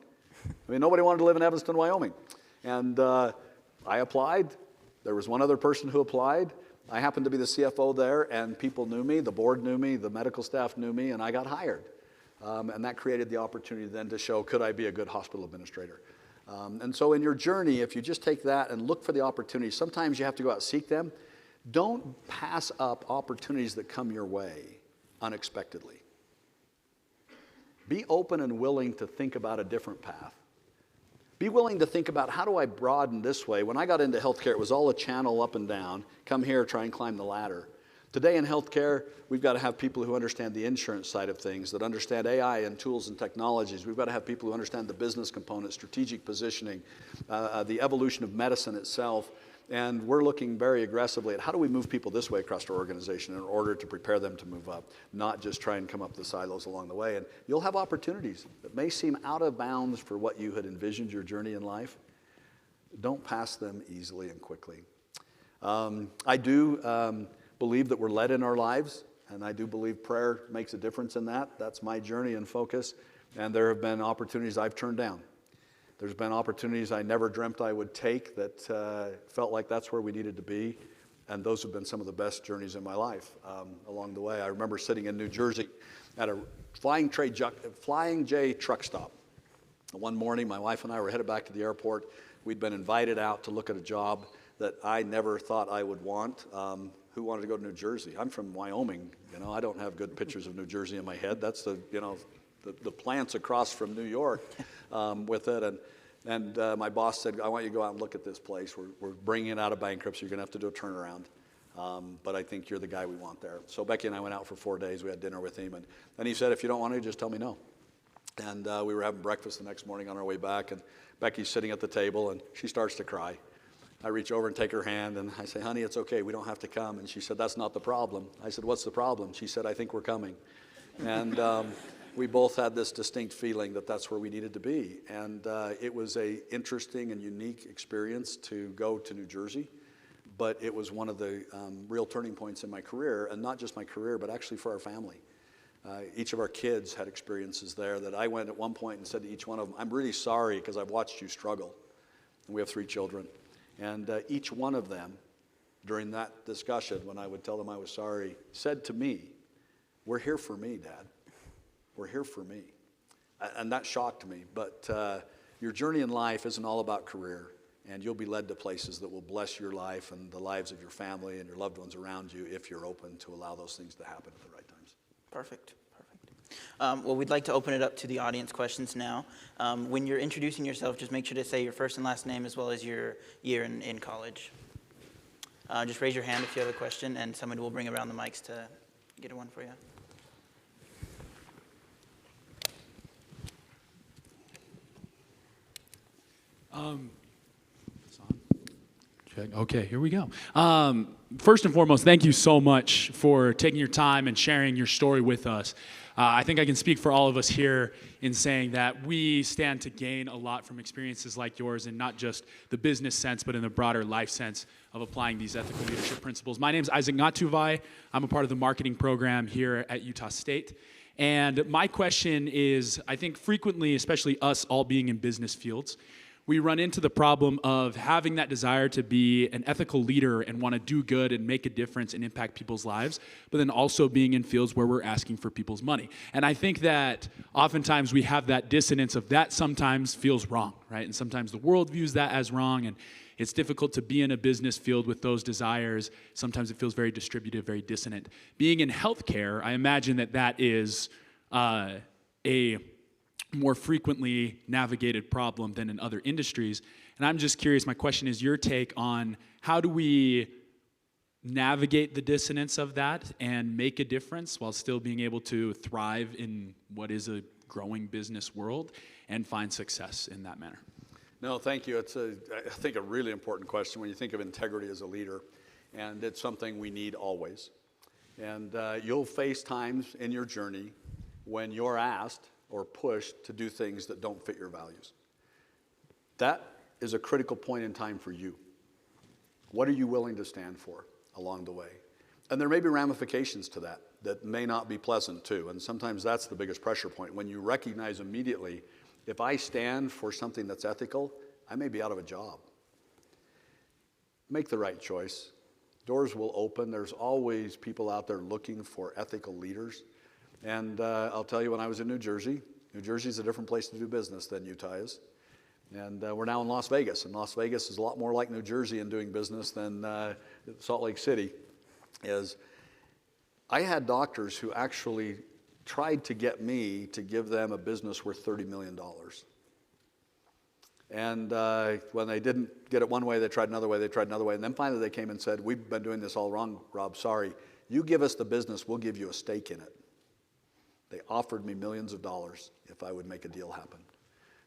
I mean, nobody wanted to live in Evanston, Wyoming. And I applied. There was one other person who applied. I happened to be the CFO there, and people knew me. The board knew me. The medical staff knew me, and I got hired. And that created the opportunity then to show, could I be a good hospital administrator? And so in your journey, if you just take that and look for the opportunities, sometimes you have to go out and seek them. Don't pass up opportunities that come your way unexpectedly. Be open and willing to think about a different path. Be willing to think about, how do I broaden this way? When I got into healthcare, it was all a channel up and down. Come here, try and climb the ladder. Today in healthcare, we've got to have people who understand the insurance side of things, that understand AI and tools and technologies. We've got to have people who understand the business component, strategic positioning, the evolution of medicine itself. And we're looking very aggressively at how do we move people this way across our organization in order to prepare them to move up, not just try and come up the silos along the way. And you'll have opportunities that may seem out of bounds for what you had envisioned your journey in life. Don't pass them easily and quickly. I do believe that we're led in our lives, and I do believe prayer makes a difference in that. That's my journey and focus. And there have been opportunities I've turned down. There's been opportunities I never dreamt I would take that felt like that's where we needed to be. And those have been some of the best journeys in my life along the way. I remember sitting in New Jersey at a Flying J truck stop. One morning, my wife and I were headed back to the airport. We'd been invited out to look at a job that I never thought I would want. Who wanted to go to New Jersey? I'm from Wyoming. You know, I don't have good pictures of New Jersey in my head. That's the plants across from New York with it. And my boss said, I want you to go out and look at this place. We're bringing it out of bankruptcy. You're going to have to do a turnaround. But I think you're the guy we want there. So Becky and I went out for 4 days. We had dinner with him. And he said, if you don't want to, just tell me no. And we were having breakfast the next morning on our way back. And Becky's sitting at the table, and she starts to cry. I reach over and take her hand, and I say, honey, it's okay. We don't have to come. And she said, that's not the problem. I said, what's the problem? She said, I think we're coming. And we both had this distinct feeling that that's where we needed to be. And it was an interesting and unique experience to go to New Jersey. But it was one of the real turning points in my career, and not just my career, but actually for our family. Each of our kids had experiences there that I went at one point and said to each one of them, I'm really sorry because I've watched you struggle. And we have 3 children. And each one of them, during that discussion, when I would tell them I was sorry, said to me, we're here for me, Dad. We're here for me. And that shocked me. But your journey in life isn't all about career. And you'll be led to places that will bless your life and the lives of your family and your loved ones around you if you're open to allow those things to happen at the right times. Perfect. Well, we'd like to open it up to the audience questions now. When you're introducing yourself, just make sure to say your first and last name as well as your year in college. Just raise your hand if you have a question, and somebody will bring around the mics to get one for you. Okay, here we go. First and foremost, thank you so much for taking your time and sharing your story with us. I think I can speak for all of us here in saying that we stand to gain a lot from experiences like yours, and not just the business sense, but in the broader life sense of applying these ethical leadership principles. My name is Isaac Natuvai. I'm a part of the marketing program here at Utah State. And my question is, I think frequently, especially us all being in business fields, we run into the problem of having that desire to be an ethical leader and want to do good and make a difference and impact people's lives, but then also being in fields where we're asking for people's money. And I think that oftentimes we have that dissonance of that sometimes feels wrong, right? And sometimes the world views that as wrong, and it's difficult to be in a business field with those desires. Sometimes it feels very distributive, very dissonant. Being in healthcare, I imagine that is a more frequently navigated problem than in other industries. And I'm just curious, my question is your take on how do we navigate the dissonance of that and make a difference while still being able to thrive in what is a growing business world and find success in that manner? No, thank you. It's I think a really important question when you think of integrity as a leader. and it's something we need always. And you'll face times in your journey when you're asked or pushed to do things that don't fit your values. That is a critical point in time for you. What are you willing to stand for along the way? And there may be ramifications to that may not be pleasant too. And sometimes that's the biggest pressure point. When you recognize immediately, if I stand for something that's ethical, I may be out of a job. Make the right choice. Doors will open. There's always people out there looking for ethical leaders. And I'll tell you, when I was in New Jersey is a different place to do business than Utah is. And we're now in Las Vegas. And Las Vegas is a lot more like New Jersey in doing business than Salt Lake City is. I had doctors who actually tried to get me to give them a business worth $30 million. And when they didn't get it one way, they tried another way, and then finally they came and said, we've been doing this all wrong, Rob, sorry. You give us the business, we'll give you a stake in it. They offered me millions of dollars if I would make a deal happen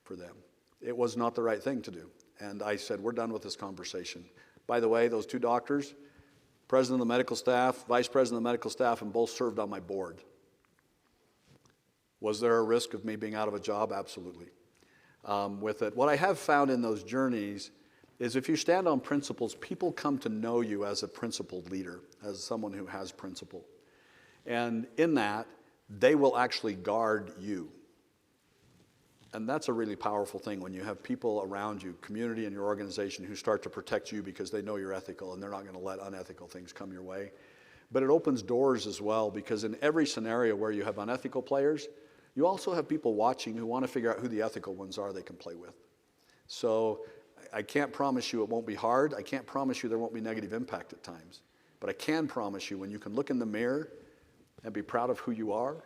for them. It was not the right thing to do. And I said, we're done with this conversation. By the way, those two doctors, president of the medical staff, vice president of the medical staff, and both served on my board. Was there a risk of me being out of a job? Absolutely. With it. What I have found in those journeys is if you stand on principles, people come to know you as a principled leader, as someone who has principle. And in that, they will actually guard you. And that's a really powerful thing when you have people around you, community in your organization, who start to protect you because they know you're ethical and they're not going to let unethical things come your way. But it opens doors as well, because in every scenario where you have unethical players, you also have people watching who want to figure out who the ethical ones are they can play with. So I can't promise you it won't be hard. I can't promise you there won't be negative impact at times. But I can promise you, when you can look in the mirror and be proud of who you are,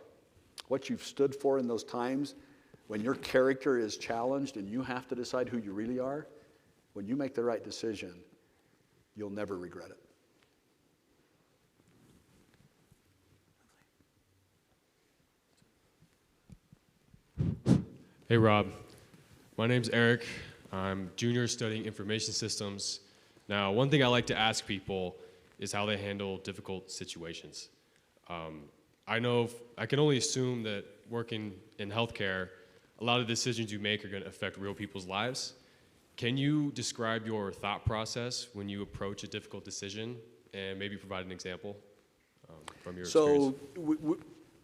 what you've stood for in those times, when your character is challenged and you have to decide who you really are, when you make the right decision, you'll never regret it. Hey Rob, my name's Eric. I'm junior studying information systems. Now, one thing I like to ask people is how they handle difficult situations. I can only assume that working in healthcare, a lot of the decisions you make are going to affect real people's lives. Can you describe your thought process when you approach a difficult decision and maybe provide an example from your experience? So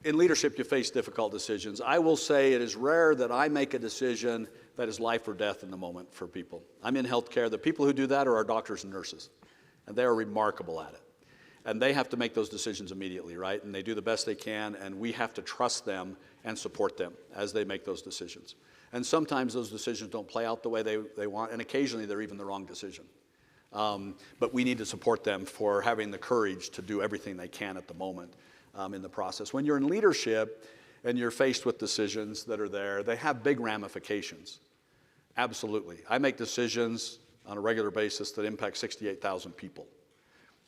in leadership, you face difficult decisions. I will say it is rare that I make a decision that is life or death in the moment for people. I'm in healthcare. The people who do that are our doctors and nurses, and they are remarkable at it. And they have to make those decisions immediately, right? And they do the best they can, and we have to trust them and support them as they make those decisions. And sometimes those decisions don't play out the way they want, and occasionally they're even the wrong decision. But we need to support them for having the courage to do everything they can at the moment in the process. When you're in leadership and you're faced with decisions that are there, they have big ramifications. Absolutely. I make decisions on a regular basis that impact 68,000 people.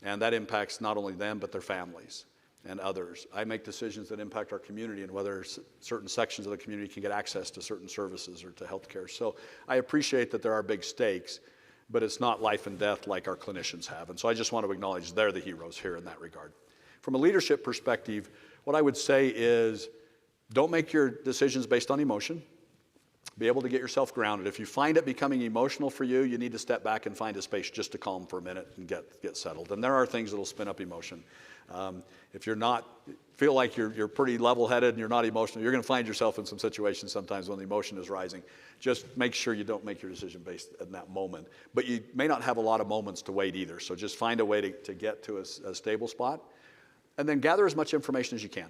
And that impacts not only them, but their families and others. I make decisions that impact our community and whether certain sections of the community can get access to certain services or to health care. So I appreciate that there are big stakes, but it's not life and death like our clinicians have. And so I just want to acknowledge they're the heroes here in that regard. From a leadership perspective, what I would say is don't make your decisions based on emotion. Be able to get yourself grounded. If you find it becoming emotional for you, you need to step back and find a space just to calm for a minute and get settled. And there are things that will spin up emotion. If you're not, feel like you're pretty level-headed and you're not emotional, you're going to find yourself in some situations sometimes when the emotion is rising. Just make sure you don't make your decision based on that moment. But you may not have a lot of moments to wait either. So just find a way to get to a stable spot. And then gather as much information as you can.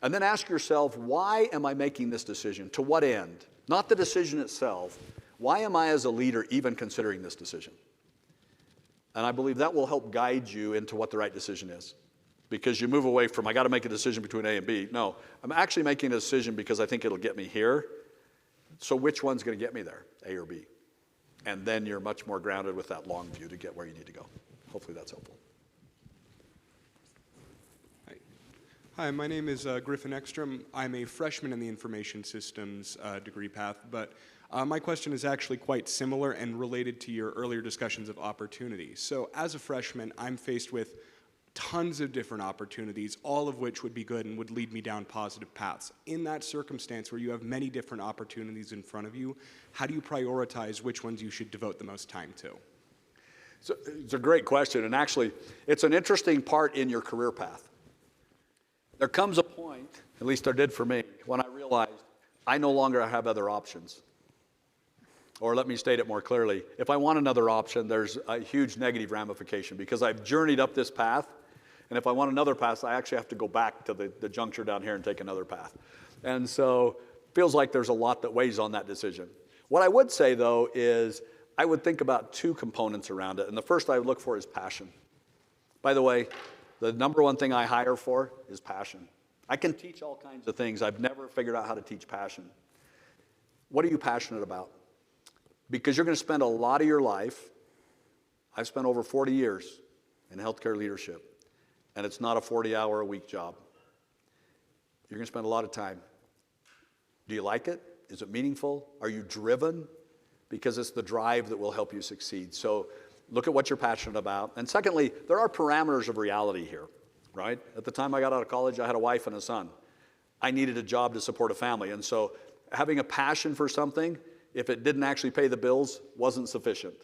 And then ask yourself, why am I making this decision? To what end? Not the decision itself. Why am I as a leader even considering this decision? And I believe that will help guide you into what the right decision is. Because you move away from, I got to make a decision between A and B. No, I'm actually making a decision because I think it'll get me here. So which one's going to get me there, A or B? And then you're much more grounded with that long view to get where you need to go. Hopefully that's helpful. Hi, my name is Griffin Ekstrom. I'm a freshman in the information systems degree path, but my question is actually quite similar and related to your earlier discussions of opportunity. So as a freshman, I'm faced with tons of different opportunities, all of which would be good and would lead me down positive paths. In that circumstance where you have many different opportunities in front of you, how do you prioritize which ones you should devote the most time to? So it's a great question, and actually, it's an interesting part in your career path. There comes a point, at least there did for me, when I realized I no longer have other options. Or let me state it more clearly, if I want another option, there's a huge negative ramification because I've journeyed up this path, and if I want another path, I actually have to go back to the juncture down here and take another path. And so it feels like there's a lot that weighs on that decision. What I would say, though, is I would think about two components around it, and the first I would look for is passion. By the way, the number one thing I hire for is passion. I can teach all kinds of things. I've never figured out how to teach passion. What are you passionate about? Because you're going to spend a lot of your life, I've spent over 40 years in healthcare leadership, and it's not a 40-hour-a-week job. You're going to spend a lot of time. Do you like it? Is it meaningful? Are you driven? Because it's the drive that will help you succeed. So look at what you're passionate about. And secondly, there are parameters of reality here, right? At the time I got out of college, I had a wife and a son. I needed a job to support a family. And so having a passion for something, if it didn't actually pay the bills, wasn't sufficient.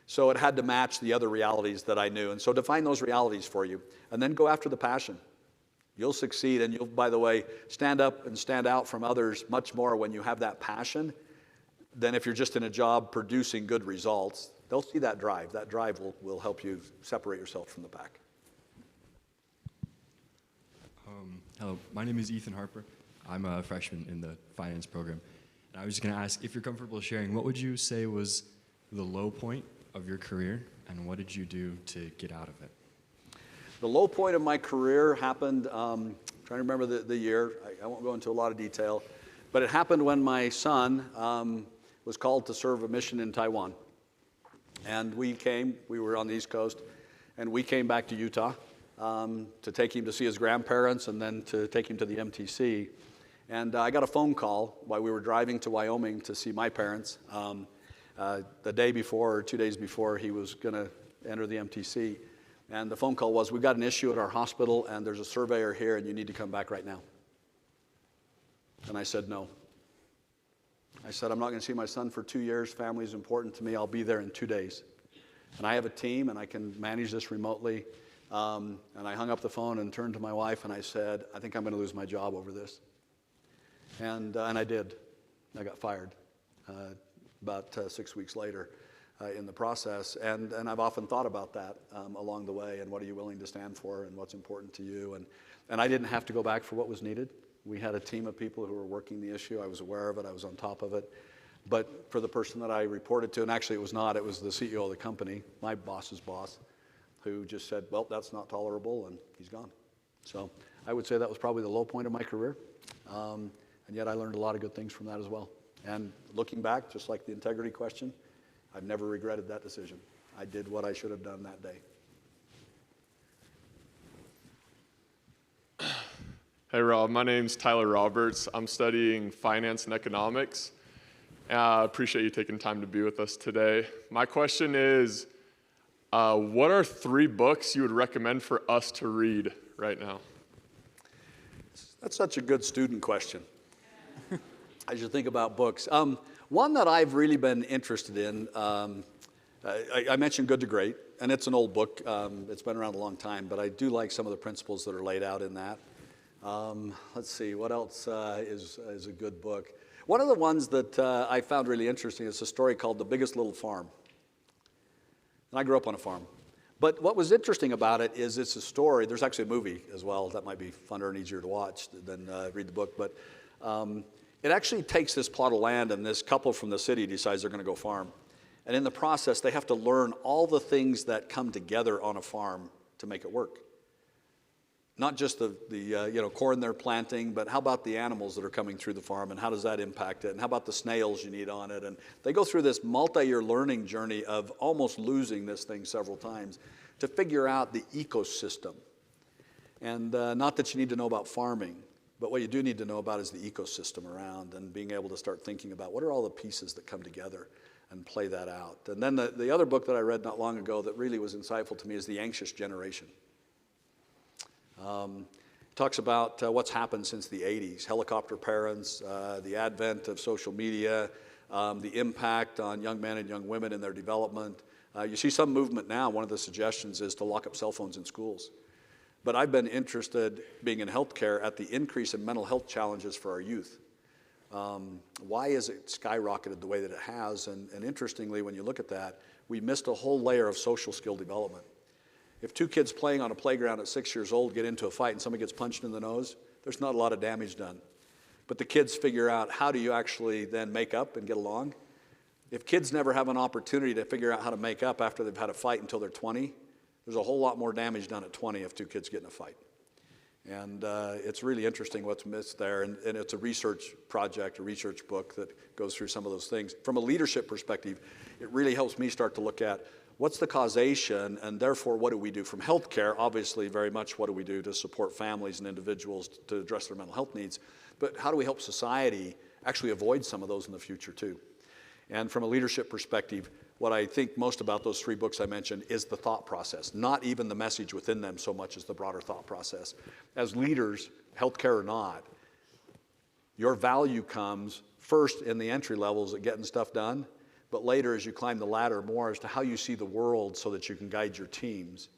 So it had to match the other realities that I knew. And so define those realities for you, and then go after the passion. You'll succeed, and you'll, by the way, stand up and stand out from others much more when you have that passion than if you're just in a job producing good results. They'll see that drive. That drive will help you separate yourself from the pack. Hello, my name is Ethan Harper. I'm a freshman in the finance program. And I was just going to ask, if you're comfortable sharing, what would you say was the low point of your career, and what did you do to get out of it? The low point of my career happened, trying to remember the year. I won't go into a lot of detail, but it happened when my son was called to serve a mission in Taiwan. And we were on the East Coast, and we came back to Utah to take him to see his grandparents and then to take him to the MTC. And I got a phone call while we were driving to Wyoming to see my parents the day before or 2 days before he was going to enter the MTC. And the phone call was, we've got an issue at our hospital, and there's a surveyor here, and you need to come back right now. And I said, no. I said, I'm not going to see my son for 2 years. Family is important to me. I'll be there in 2 days. And I have a team, and I can manage this remotely. And I hung up the phone and turned to my wife, and I said, I think I'm going to lose my job over this. And I did. I got fired about 6 weeks later in the process. And I've often thought about that along the way, and what are you willing to stand for, and what's important to you. And I didn't have to go back for what was needed. We had a team of people who were working the issue. I was aware of it. I was on top of it. But for the person that I reported to, and actually it was the CEO of the company, my boss's boss, who just said, well, that's not tolerable, and he's gone. So I would say that was probably the low point of my career. And yet I learned a lot of good things from that as well. And looking back, just like the integrity question, I've never regretted that decision. I did what I should have done that day. Hey Rob, my name's Tyler Roberts. I'm studying finance and economics. I appreciate you taking time to be with us today. My question is, what are 3 books you would recommend for us to read right now? That's such a good student question. I should think about books. One that I've really been interested in, I mentioned Good to Great, and it's an old book. It's been around a long time, but I do like some of the principles that are laid out in that. Let's see, what else is a good book? One of the ones that I found really interesting is a story called The Biggest Little Farm. And I grew up on a farm. But what was interesting about it is it's a story. There's actually a movie as well. That might be funner and easier to watch than read the book. But it actually takes this plot of land, and this couple from the city decides they're going to go farm. And in the process, they have to learn all the things that come together on a farm to make it work. Not just the corn they're planting, but how about the animals that are coming through the farm, and how does that impact it? And how about the snails you need on it? And they go through this multi-year learning journey of almost losing this thing several times to figure out the ecosystem. And not that you need to know about farming, but what you do need to know about is the ecosystem around and being able to start thinking about what are all the pieces that come together and play that out. And then the other book that I read not long ago that really was insightful to me is The Anxious Generation. Talks about what's happened since the 80s, helicopter parents, the advent of social media, the impact on young men and young women in their development. You see some movement now. One of the suggestions is to lock up cell phones in schools. But I've been interested, being in healthcare, at the increase in mental health challenges for our youth. Why is it skyrocketed the way that it has? And interestingly, when you look at that, we missed a whole layer of social skill development. If two kids playing on a playground at 6 years old get into a fight and somebody gets punched in the nose, there's not a lot of damage done. But the kids figure out, how do you actually then make up and get along? If kids never have an opportunity to figure out how to make up after they've had a fight until they're 20, there's a whole lot more damage done at 20 if two kids get in a fight. And it's really interesting what's missed there. And it's a research project, a research book that goes through some of those things. From a leadership perspective, it really helps me start to look at what's the causation, and therefore what do we do from healthcare? Obviously, very much what do we do to support families and individuals to address their mental health needs. But how do we help society actually avoid some of those in the future too? And from a leadership perspective, what I think most about those three books I mentioned is the thought process, not even the message within them so much as the broader thought process. As leaders, healthcare or not, your value comes first in the entry levels at getting stuff done, but later as you climb the ladder more as to how you see the world so that you can guide your teams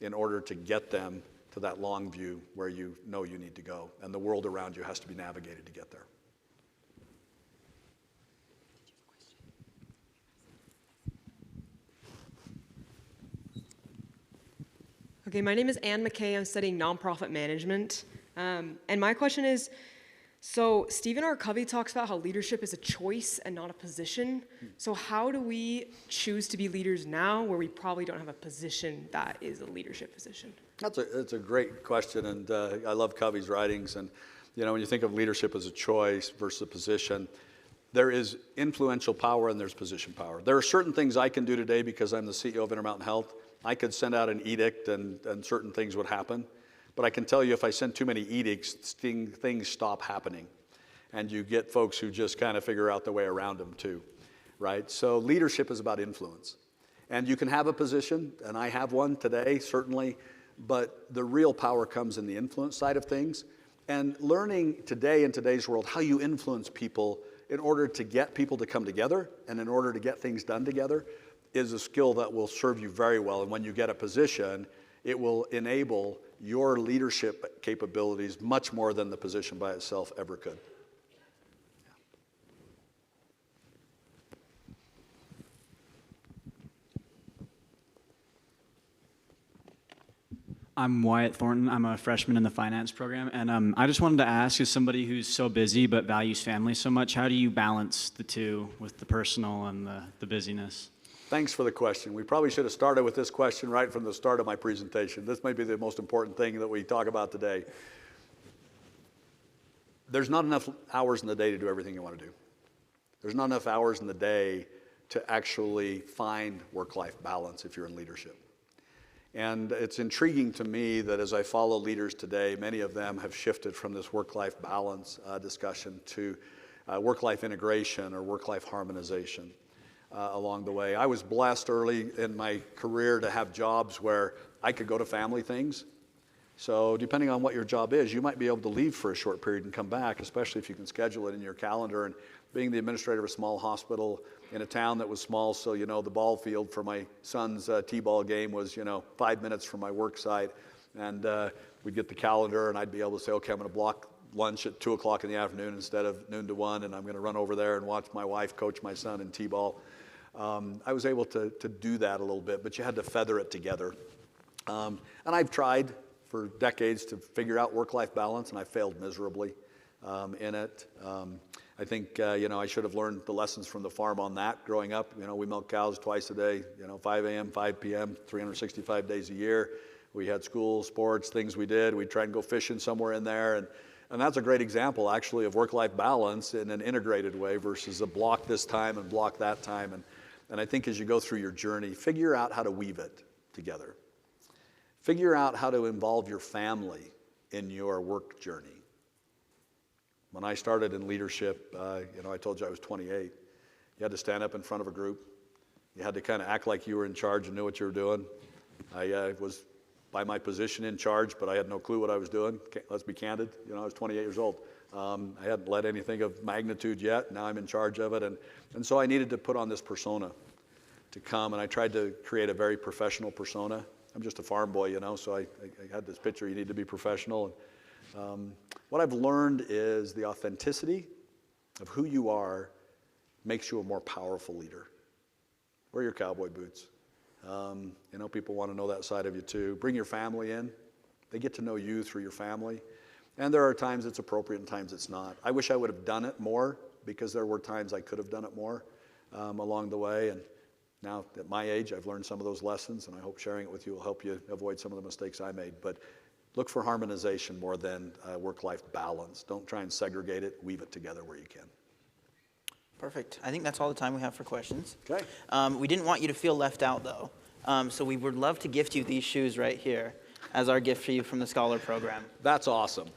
in order to get them to that long view where you know you need to go. And the world around you has to be navigated to get there. Okay, my name is Ann McKay. I'm studying nonprofit management. And my question is, so Stephen R. Covey talks about how leadership is a choice and not a position. So how do we choose to be leaders now where we probably don't have a position that is a leadership position? That's a great question, and I love Covey's writings. And you know, when you think of leadership as a choice versus a position, there is influential power and there's position power. There are certain things I can do today because I'm the CEO of Intermountain Health. I could send out an edict and certain things would happen. But I can tell you if I send too many edicts, things stop happening. And you get folks who just kind of figure out the way around them too, right? So leadership is about influence. And you can have a position, and I have one today, certainly, but the real power comes in the influence side of things. And learning today in today's world how you influence people in order to get people to come together and in order to get things done together is a skill that will serve you very well. And when you get a position, it will enable your leadership capabilities much more than the position by itself ever could. I'm Wyatt Thornton. I'm a freshman in the finance program. And I just wanted to ask, as somebody who's so busy but values family so much, how do you balance the two with the personal and the busyness? Thanks for the question. We probably should have started with this question right from the start of my presentation. This may be the most important thing that we talk about today. There's not enough hours in the day to do everything you want to do. There's not enough hours in the day to actually find work-life balance if you're in leadership. And it's intriguing to me that as I follow leaders today, many of them have shifted from this work-life balance discussion to work-life integration or work-life harmonization. Along the way. I was blessed early in my career to have jobs where I could go to family things. So depending on what your job is, you might be able to leave for a short period and come back, especially if you can schedule it in your calendar. And being the administrator of a small hospital in a town that was small, so you know the ball field for my son's t-ball game was 5 minutes from my work site. And we'd get the calendar and I'd be able to say, okay, I'm going to block lunch at 2 o'clock in the afternoon instead of noon to 1, and I'm going to run over there and watch my wife coach my son in t-ball. I was able to do that a little bit, but you had to feather it together. And I've tried for decades to figure out work-life balance, and I failed miserably in it. I think, I should have learned the lessons from the farm on that growing up. We milk cows twice a day, 5 a.m., 5 p.m., 365 days a year. We had school, sports, things we did. We'd try and go fishing somewhere in there. And that's a great example, actually, of work-life balance in an integrated way versus a block this time and block that time. And I think as you go through your journey, figure out how to weave it together. Figure out how to involve your family in your work journey. When I started in leadership, I told you I was 28. You had to stand up in front of a group. You had to kind of act like you were in charge and knew what you were doing. I was, by my position, in charge, but I had no clue what I was doing. Let's be candid. I was 28 years old. I hadn't led anything of magnitude yet. Now I'm in charge of it. And so I needed to put on this persona to come, and I tried to create a very professional persona. I'm just a farm boy, so I had this picture, you need to be professional. And, what I've learned is the authenticity of who you are makes you a more powerful leader. Wear your cowboy boots. People want to know that side of you too. Bring your family in. They get to know you through your family. And there are times it's appropriate and times it's not. I wish I would have done it more, because there were times I could have done it more along the way. And now, at my age, I've learned some of those lessons, and I hope sharing it with you will help you avoid some of the mistakes I made. But look for harmonization more than work-life balance. Don't try and segregate it. Weave it together where you can. Perfect. I think that's all the time we have for questions. Okay. We didn't want you to feel left out, though. So we would love to gift you these shoes right here as our gift for you from the Scholar Program. That's awesome.